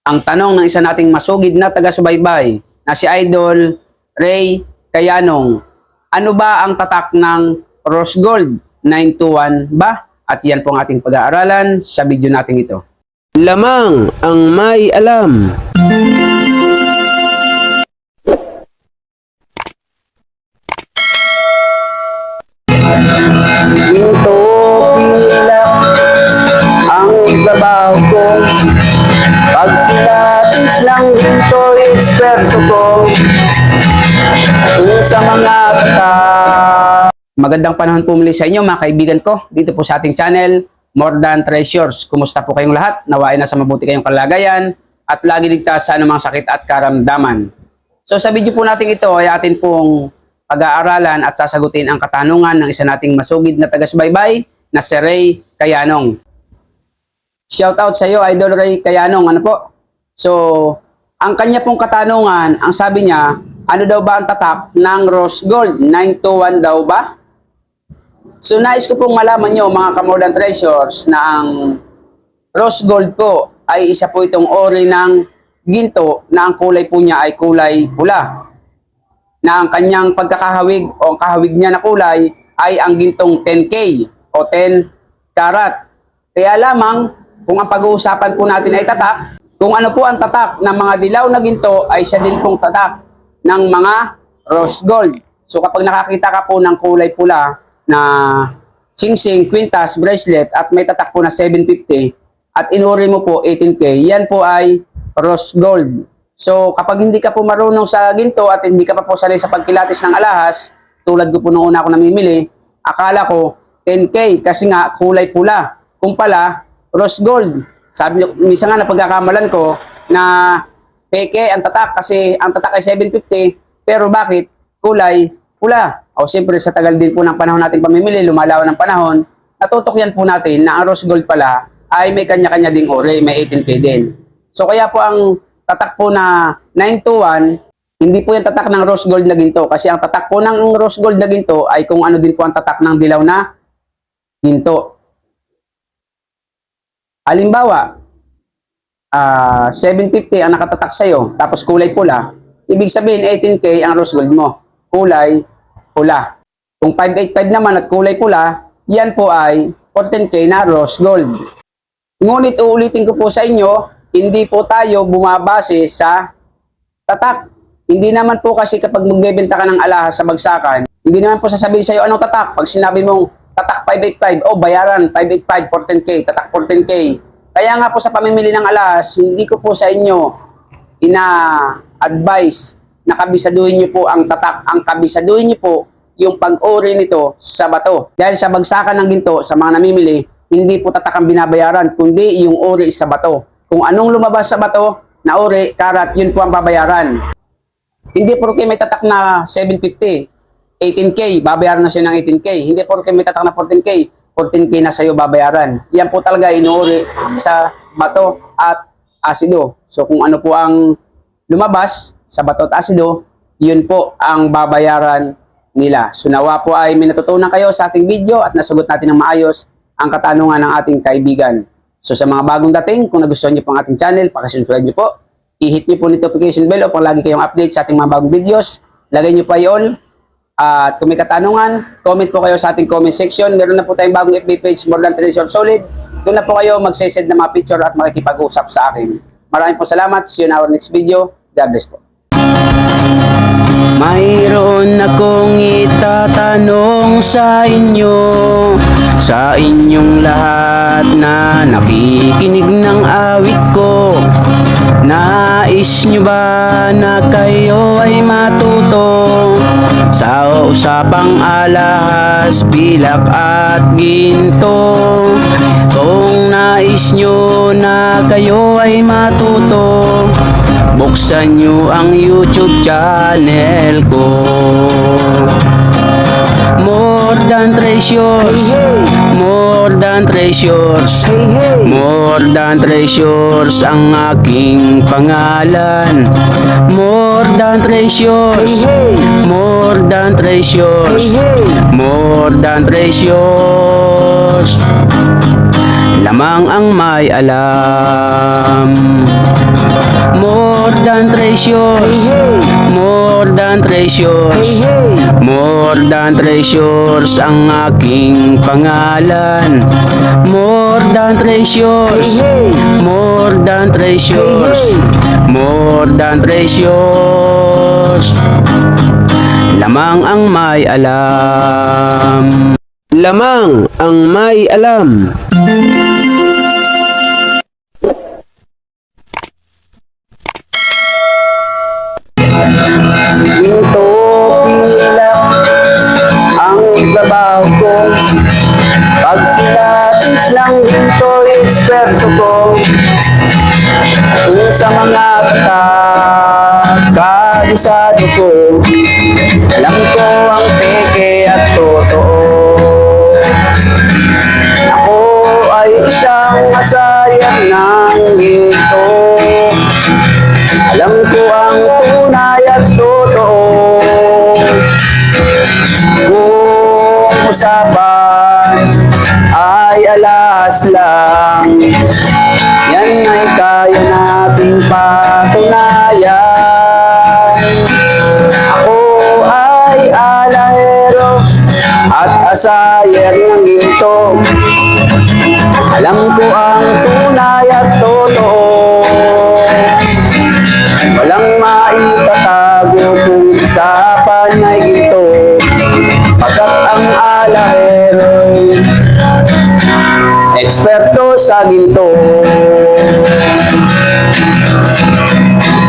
ang tanong ng isa nating masugid na taga-subaybay na si Idol Ray Kayanong. Ano ba ang tatak ng Rose Gold 921 ba? At yan po ang ating pag-aaralan sa video natin ito. Lamang ang may alam. Ginto pila ang babaw ko, pag pilatis lang ginto eksperto ko sa mga kata. Magandang panahon po muli sa inyo mga kaibigan ko dito po sa ating channel More Than Treasures. Kumusta po kayong lahat? Nawain na sa mabuti kayong kalagayan at lagi ligtas sa anumang sakit at karamdaman. So sa video po natin ito ay atin pong pag-aaralan at sasagutin ang katanungan ng isa nating masugid na taga-subaybay na si Ray Kayanong. Shout out sa iyo, Idol Ray Kayanong. Ano po? So, ang kanya pong katanungan, ang sabi niya, ano daw ba ang tatak ng Rose Gold? 921 daw ba? So, nais ko pong malaman nyo, mga ka-More Than Treasures, na ang Rose Gold po ay isa po itong ori ng ginto na ang kulay po niya ay kulay pula. Na ang kanyang pagkakahawig o ang kahawig niya na kulay ay ang gintong 10K o 10 karat. Kaya lamang, kung ang pag-uusapan po natin ay tatak, kung ano po ang tatak ng mga dilaw na ginto ay siya din pong tatak ng mga Rose Gold. So kapag nakakita ka po ng kulay pula na singsing, kwintas, bracelet at may tatak po na 750 at inuri mo po 18K, yan po ay Rose Gold. So, kapag hindi ka po marunong sa ginto at hindi ka pa po sanay sa pagkilatis ng alahas, tulad ko po nung una ako namimili, akala ko 10K kasi nga kulay pula. Kung pala, Rose Gold. Sabi niyo, minsan nga na pagkakamalan ko na peke ang tatak kasi ang tatak ay 750, pero bakit kulay pula? O siyempre sa tagal din po ng panahon natin pamimili, lumalaw ng panahon, natutok yan po natin na ang Rose Gold pala ay may kanya-kanya ding ori, may 18K din. So, kaya po ang tatak po na 921, hindi po yung tatak ng Rose Gold na ginto. Kasi ang tatak po ng Rose Gold na ginto ay kung ano din po ang tatak ng dilaw na ginto. Halimbawa, 750 ang nakatatak sa'yo, tapos kulay pula, ibig sabihin 18K ang Rose Gold mo, kulay pula. Kung 585 naman at kulay pula, yan po ay 14K na Rose Gold. Ngunit uulitin ko po sa inyo, hindi po tayo bumabase sa tatak. Hindi naman po kasi kapag magbebenta ka ng alahas sa bagsakan, hindi naman po sasabihin sa iyo anong tatak. Pag sinabi mong tatak 585, bayaran 585, 14K, tatak 14K. Kaya nga po sa pamimili ng alahas, hindi ko po sa inyo ina-advise na kabisaduhin niyo po ang tatak. Ang kabisaduhin niyo po yung pag-uri nito sa bato. Dahil sa bagsakan ng ginto, sa mga namimili, hindi po tatak ang binabayaran, kundi yung uri sa bato. Kung anong lumabas sa bato na ori, karat, yun po ang babayaran. Hindi porke may tatak na 750, 18K, babayaran na siya ng 18K. Hindi porke may tatak na 14K, 14K na sa'yo babayaran. Yan po talaga inuuri sa bato at asido. So kung ano po ang lumabas sa bato at asido, yun po ang babayaran nila. So nawa po ay may natutunan kayo sa ating video at nasagot natin ng maayos ang katanungan ng ating kaibigan. So sa mga bagong dating, kung nagustuhan niyo po ang ating channel, pakisubscribe niyo po. I-hit niyo po notification bell upang lagi kayong update sa ating mga bagong videos. Lagay niyo po ay all. At kung may katanungan, comment po kayo sa ating comment section. Meron na po tayong bagong FB page, More Than Treasures Solid. Doon na po kayo mag-send na mga picture at makikipag-usap sa akin. Maraming po salamat. See you in our next video. God bless po. Mayroon akong itatanong sa inyo, sa inyong lahat na nakikinig ng awit ko. Nais nyo ba na kayo ay matuto sa usapang alahas, pilak at ginto? Kung nais nyo na kayo ay matuto, buksan nyo ang YouTube channel ko. More Than Treasures, More Than Treasures, More Than Treasures ang aking pangalan. More Than Treasures, More Than Treasures, More Than Treasures. Lamang ang may alam. treasures. More than treasures. More than treasures ang aking pangalan. More than treasures. More than treasures. More than treasures. Lamang ang may alam. Lamang ang may alam. Ginto pilak ang trabaho ko. Pag pilates lang ginto eksperto ko. Kung sa mga kabisado ko, alam ko ang peke at totoo. Ako ay isang masayang ng ginto. Alam ko ang tunay at totoo. Kung usapan ay alas lang, yan ay kaya nating patunayan. Ako ay alahero at asayer ng ginto. Alam ko ang tunay at totoo. Walang maitatago kung usapan ay ginto. Pagkat ang alahero'y eksperto sa ginto.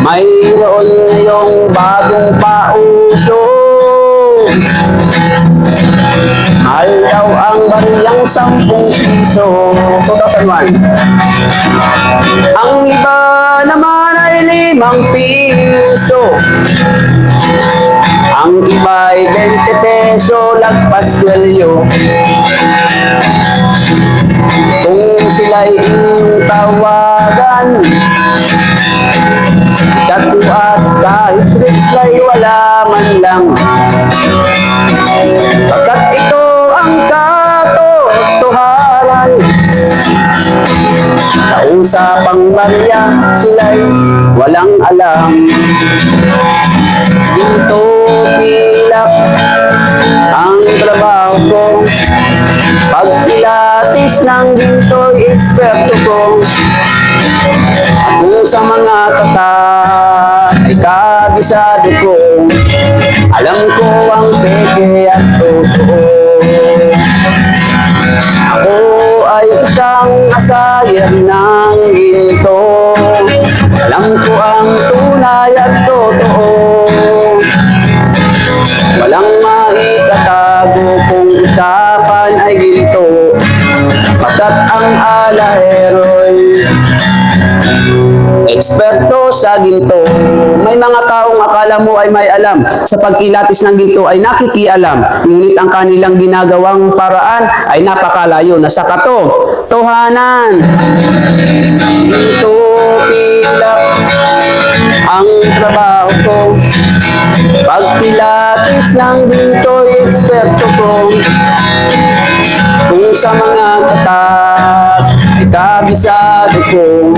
Mayroon ngayong bagong pauso. Mahal daw ang bariyang 10 piso. 2001. Ang iba naman ay 5 piso. Ang iba ay 20 peso, lagpas kwelyo. Kung sila'y inyong tawagan, chat ko at kahit reply wala man lang. Pagkat ito ang katotohanan. Sa usapang barya, sila'y walang alam. Ginto pilak ang trabaho ko. Pag pilates ng ginto'y eksperto ko. Kung sa mga ay kabisado ko. Alam ko ang peke at totoo. Ako ay isang asayer ng ginto. Alam ko ang tunay at totoo. Walang maitatago kung usapan ay ginto. Pagkat ang alahero'y eksperto sa ginto. May mga taong akala mo ay may alam. Sa pagkilatis ng ginto ay nakikialam. Ngunit ang kanilang ginagawang paraan ay napakalayo na sa katotohanan. Ginto pilak ang trabaho ko. Pag pilates ng ginto eksperto ko. Kung sa mga ay kabisado ko.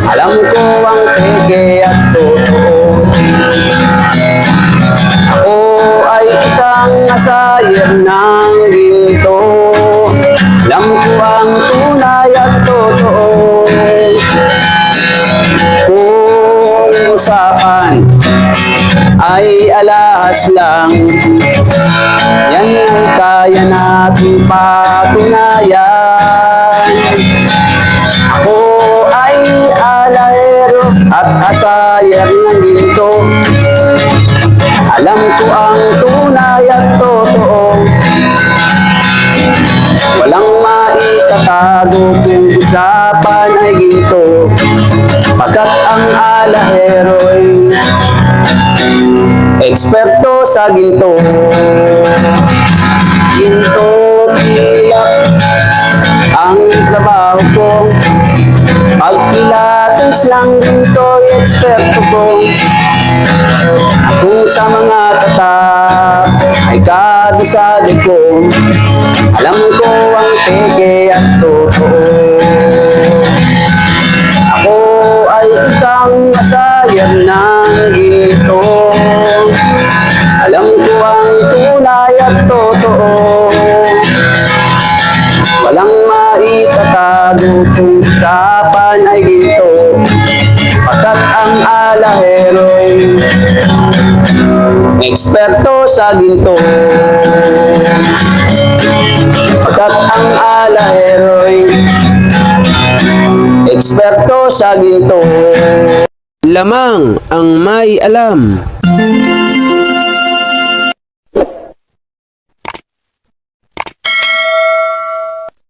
Alam ko ang peke at totoo. Ako ay isang asayer ng ginto. Alam ko ang tunay at totoo. Kung usapan ay alas lang, yan ang kaya nating patunayan. Ako ay alahero at asayer ng ginto. Alam ko ang tunay at totoo. Walang maitatago kung usapan ay ginto. Pagkat ang alahero'y eksperto sa ginto. Ginto pilak ang trabaho ko. Pag pilates lang ginto eksperto ko. Kung sa mga ay kabisado ko. Alam ko ang peke at totoo. Ako ay isang masayan ng ginto. Alam ko ang tunay at totoo, walang maitatago kung usapan ay ginto. Pagkat ang alahero'y eksperto sa ginto. Pagkat ang alahero'y eksperto sa ginto. Lamang ang may alam.